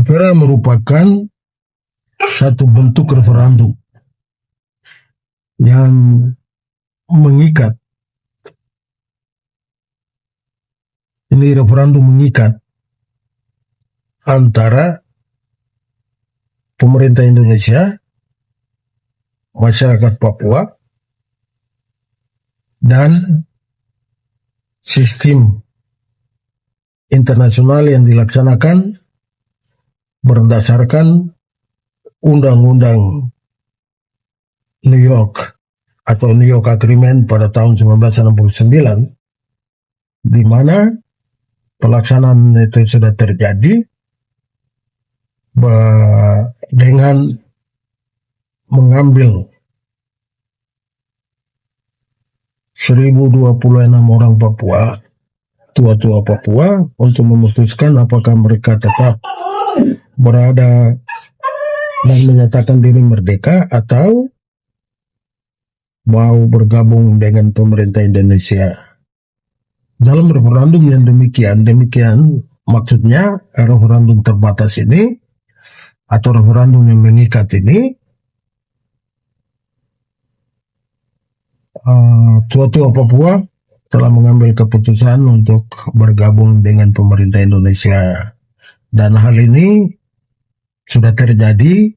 PPRA merupakan satu bentuk referendum yang mengikat. Ini referendum mengikat antara pemerintah Indonesia, masyarakat Papua, dan sistem internasional yang dilaksanakan berdasarkan Undang-Undang New York atau New York Agreement pada tahun 1969, di mana pelaksanaan itu sudah terjadi dengan mengambil 1026 orang Papua, tua-tua Papua, untuk memutuskan apakah mereka tetap berada dan menyatakan diri merdeka atau mau bergabung dengan pemerintah Indonesia. Dalam referendum yang demikian maksudnya referendum terbatas ini atau referendum yang mengikat ini, tua-tua Papua telah mengambil keputusan untuk bergabung dengan pemerintah Indonesia, dan hal ini sudah terjadi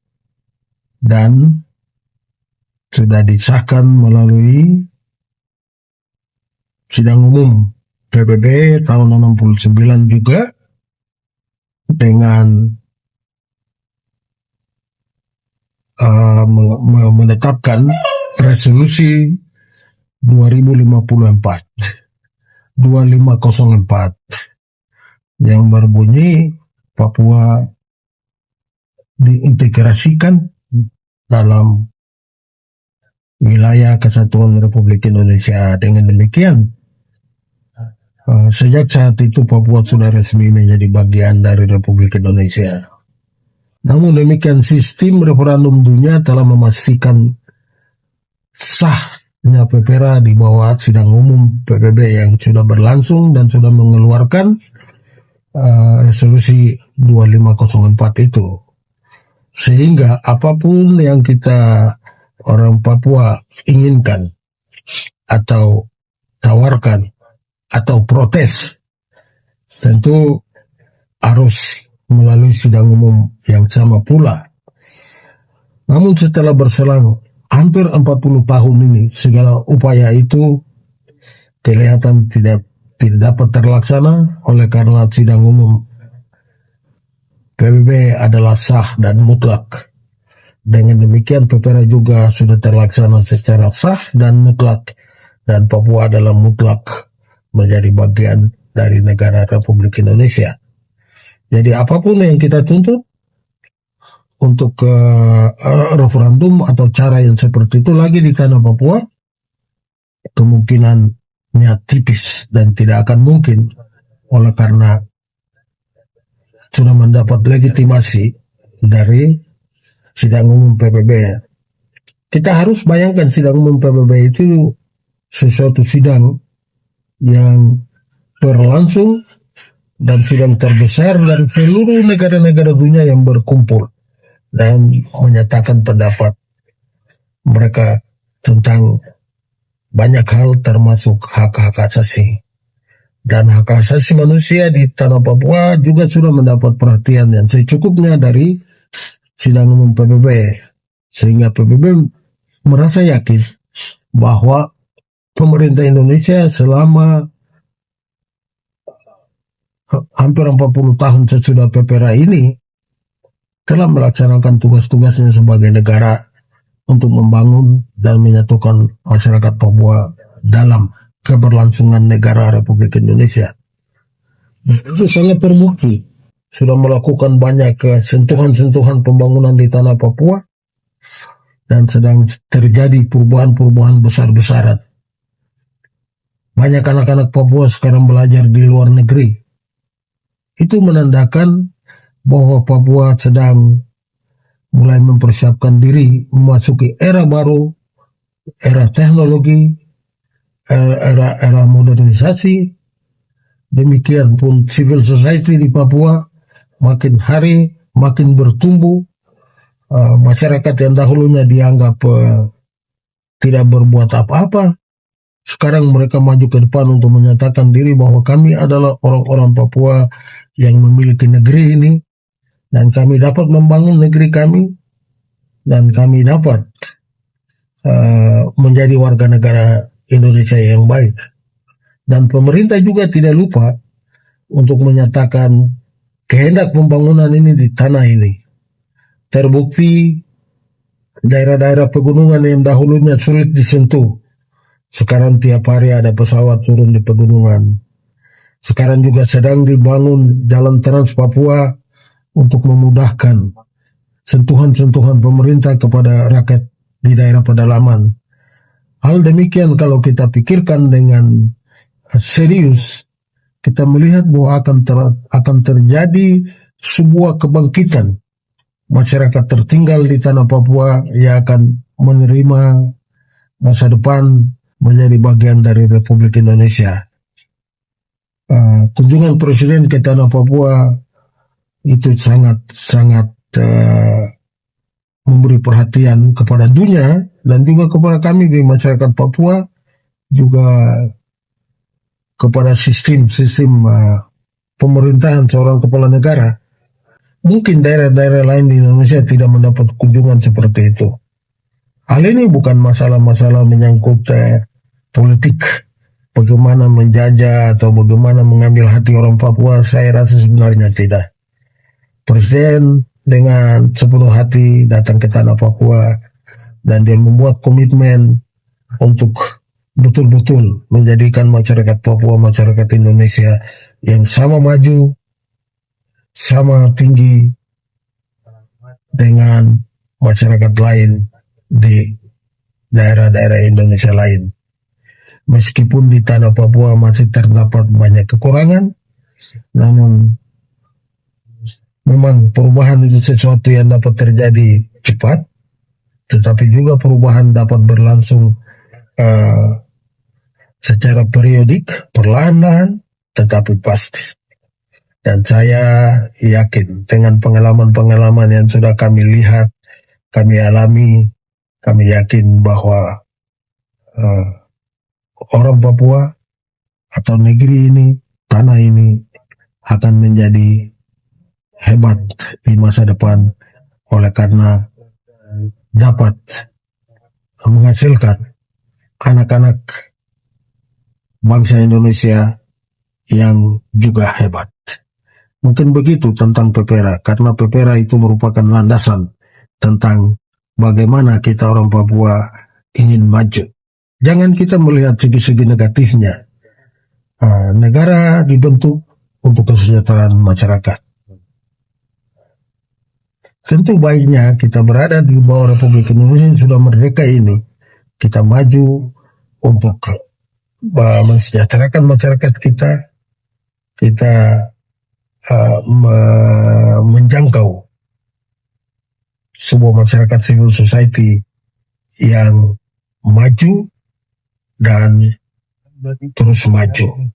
dan sudah disahkan melalui sidang umum PBB tahun 69 juga, dengan menetapkan resolusi 2504 yang berbunyi Papua diintegrasikan dalam wilayah kesatuan Republik Indonesia. Dengan demikian, sejak saat itu Papua sudah resmi menjadi bagian dari Republik Indonesia. Namun demikian, sistem referendum dunia telah memastikan sahnya PPRA di bawah sidang umum PBB yang sudah berlangsung dan sudah mengeluarkan resolusi 2504 itu. Sehingga apapun yang kita orang Papua inginkan atau tawarkan atau protes, tentu harus melalui sidang umum yang sama pula. Namun setelah berselang hampir 40 tahun ini, segala upaya itu kelihatan tidak dapat terlaksana oleh karena sidang umum PBB adalah sah dan mutlak. Dengan demikian PPRA juga sudah terlaksana secara sah dan mutlak, dan Papua adalah mutlak menjadi bagian dari negara Republik Indonesia. Jadi apapun yang kita tuntut untuk referendum atau cara yang seperti itu lagi di tanah Papua, kemungkinannya tipis dan tidak akan mungkin, oleh karena sudah mendapat legitimasi dari sidang umum PBB. Kita harus bayangkan sidang umum PBB itu sesuatu sidang yang berlangsung dan sidang terbesar dari seluruh negara-negara dunia yang berkumpul dan menyatakan pendapat mereka tentang banyak hal, termasuk hak-hak asasi. Dan hak asasi manusia di tanah Papua juga sudah mendapat perhatian yang secukupnya dari sidang umum PBB, sehingga PBB merasa yakin bahwa pemerintah Indonesia selama hampir 40 tahun sesudah PPRA ini telah melaksanakan tugas-tugasnya sebagai negara untuk membangun dan menyatukan masyarakat Papua dalam keberlangsungan negara Republik Indonesia. Itu sangat terbukti, sudah melakukan banyak sentuhan-sentuhan pembangunan di tanah Papua, dan sedang terjadi perubahan-perubahan besar-besaran. Banyak anak-anak Papua sekarang belajar di luar negeri. Itu menandakan bahwa Papua sedang mulai mempersiapkan diri memasuki era baru, era teknologi, era modernisasi. Demikian pun civil society di Papua makin hari makin bertumbuh. Masyarakat yang dahulunya dianggap tidak berbuat apa-apa, sekarang mereka maju ke depan untuk menyatakan diri bahwa kami adalah orang-orang Papua yang memiliki negeri ini, dan kami dapat membangun negeri kami, dan kami dapat menjadi warga negara Indonesia yang baik. Dan pemerintah juga tidak lupa untuk menyatakan kehendak pembangunan ini di tanah ini. Terbukti daerah-daerah pegunungan yang dahulunya sulit disentuh, sekarang tiap hari ada pesawat turun di pegunungan. Sekarang juga sedang dibangun jalan Trans Papua untuk memudahkan sentuhan-sentuhan pemerintah kepada rakyat di daerah pedalaman. Hal demikian kalau kita pikirkan dengan serius, kita melihat bahwa akan terjadi sebuah kebangkitan. Masyarakat tertinggal di tanah Papua yang akan menerima masa depan menjadi bagian dari Republik Indonesia. Kunjungan Presiden ke tanah Papua itu sangat memberi perhatian kepada dunia dan juga kepada kami di masyarakat Papua, juga kepada sistem pemerintahan seorang kepala negara. Mungkin daerah-daerah lain di Indonesia tidak mendapat kunjungan seperti itu. Hal ini bukan masalah-masalah menyangkut politik, bagaimana menjajah atau bagaimana mengambil hati orang Papua. Saya rasa sebenarnya tidak. Presiden dengan sepenuh hati datang ke tanah Papua dan dia membuat komitmen untuk betul-betul menjadikan masyarakat Papua masyarakat Indonesia yang sama maju, sama tinggi dengan masyarakat lain di daerah-daerah Indonesia lain. Meskipun di tanah Papua masih terdapat banyak kekurangan, namun memang perubahan itu sesuatu yang dapat terjadi cepat, tetapi juga perubahan dapat berlangsung secara periodik, perlahan-lahan, tetapi pasti. Dan saya yakin dengan pengalaman-pengalaman yang sudah kami lihat, kami alami, kami yakin bahwa orang Papua atau negeri ini, tanah ini akan menjadi hebat di masa depan oleh karena dapat menghasilkan anak-anak bangsa Indonesia yang juga hebat. Mungkin begitu tentang PEPERA, karena PEPERA itu merupakan landasan tentang bagaimana kita orang Papua ingin maju. Jangan kita melihat segi-segi negatifnya. Negara dibentuk untuk kesejahteraan masyarakat. Tentu baiknya kita berada di bawah Republik Indonesia yang sudah merdeka ini, kita maju untuk mensejahterakan masyarakat kita, kita menjangkau sebuah masyarakat civil society yang maju dan terus maju.